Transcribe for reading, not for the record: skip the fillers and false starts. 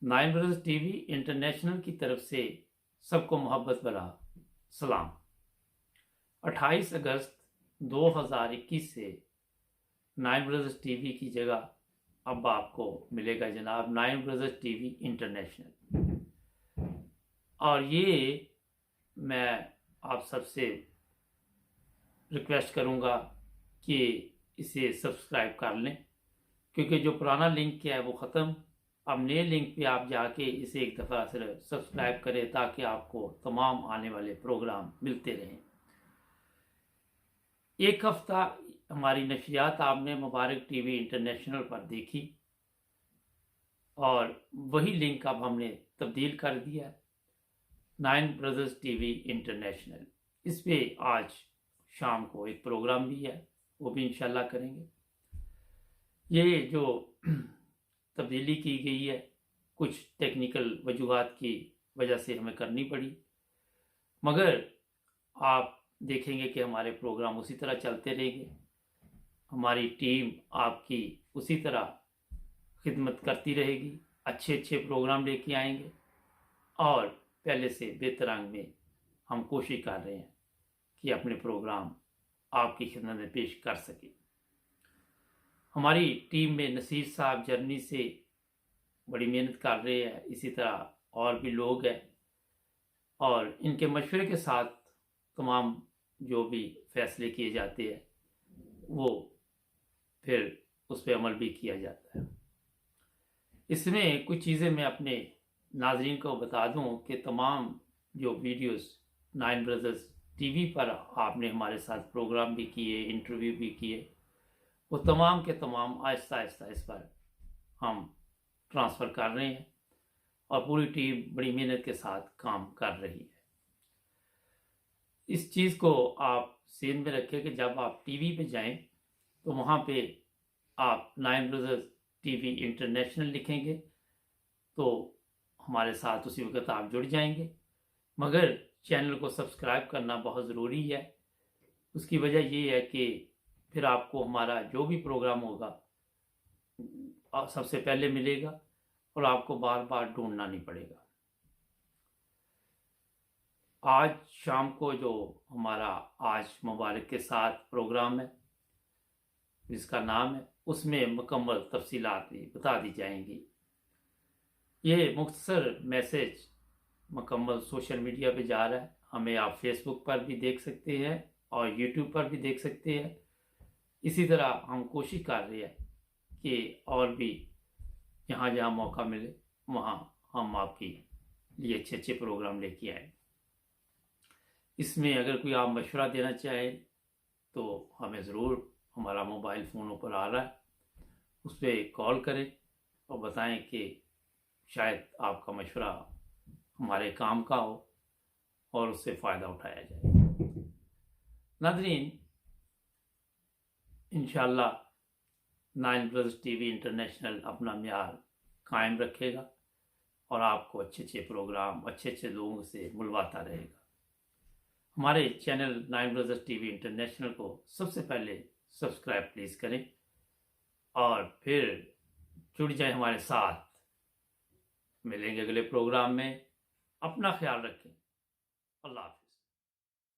Nine brothers TV international की तरफ से सबको मोहब्बत भरा सलाम। 28 अगस्त 2021 से नाइन ब्रदर्स टीवी की जगह अब आपको मिलेगा जनाब नाइन ब्रदर्स टीवी इंटरनेशनल। और ये मैं आप सबसे रिक्वेस्ट करूँगा कि इसे सब्सक्राइब कर लें, क्योंकि जो पुराना लिंक किया है वो ख़त्म। अब नए लिंक पे आप जाके इसे एक दफ़ा सिर्फ सब्सक्राइब करें ताकि आपको तमाम आने वाले प्रोग्राम मिलते रहें। एक हफ्ता हमारी नशरियात आपने मुबारक टीवी इंटरनेशनल पर देखी और वही लिंक अब हमने तब्दील कर दिया नाइन ब्रदर्स टीवी इंटरनेशनल। इस पे आज शाम को एक प्रोग्राम भी है, वो भी इंशाल्लाह करेंगे। ये जो तब्दीली की गई है कुछ टेक्निकल वजूहात की वजह से हमें करनी पड़ी, मगर आप देखेंगे कि हमारे प्रोग्राम उसी तरह चलते रहेंगे। हमारी टीम आपकी उसी तरह खिदमत करती रहेगी, अच्छे अच्छे प्रोग्राम लेके आएंगे और पहले से बेहतर अंग में हम कोशिश कर रहे हैं कि अपने प्रोग्राम आपकी खिदमत में पेश कर सके। हमारी टीम में नसीर साहब जर्मनी से बड़ी मेहनत कर रहे हैं, इसी तरह और भी लोग हैं और इनके मशवरे के साथ तमाम जो भी फैसले किए जाते हैं वो फिर उस पर अमल भी किया जाता है। इसमें कुछ चीज़ें मैं अपने नाजरीन को बता दूं कि तमाम जो वीडियोस नाइन ब्रदर्स टीवी पर आपने हमारे साथ प्रोग्राम भी किए, इंटरव्यू भी किए, वो तमाम के तमाम आहिस्ता आहिस्ता इस पर हम ट्रांसफ़र कर रहे हैं और पूरी टीम बड़ी मेहनत के साथ काम कर रही है। इस चीज़ को आप सीन में रखें कि जब आप टीवी पे जाएं तो वहाँ पे आप नाइन ब्रदर्स टीवी इंटरनेशनल लिखेंगे तो हमारे साथ उसी वक्त आप जुड़ जाएंगे, मगर चैनल को सब्सक्राइब करना बहुत ज़रूरी है। उसकी वजह ये है कि फिर आपको हमारा जो भी प्रोग्राम होगा सबसे पहले मिलेगा और आपको बार बार ढूंढना नहीं पड़ेगा। आज शाम को जो हमारा आज मुबारक के साथ प्रोग्राम है जिसका नाम है, उसमें मुकम्मल तफसीलात भी बता दी जाएंगी। ये मुख्तसर मैसेज मुकम्मल सोशल मीडिया पे जा रहा है, हमें आप फेसबुक पर भी देख सकते हैं और यूट्यूब पर भी देख सकते हैं। इसी तरह हम कोशिश कर रहे हैं कि और भी जहाँ जहाँ मौका मिले वहाँ हम आपके लिए अच्छे अच्छे प्रोग्राम लेके आए। इसमें अगर कोई आप मशवरा देना चाहें तो हमें ज़रूर, हमारा मोबाइल फ़ोन पर आ रहा है, उस पर कॉल करें और बताएं कि शायद आपका मशवरा हमारे काम का हो और उससे फ़ायदा उठाया जाए। नाज़रीन, इंशाल्लाह नाइन ब्रदर्स टीवी इंटरनेशनल अपना म्यार कायम रखेगा और आपको अच्छे अच्छे प्रोग्राम अच्छे अच्छे लोगों से मिलवाता रहेगा। हमारे channel nine brothers TV international को सबसे पहले सब्सक्राइब प्लीज़ करें और फिर जुड़ जाए हमारे साथ। मिलेंगे अगले प्रोग्राम में। अपना ख्याल रखें। अल्लाह हाफ़िज़।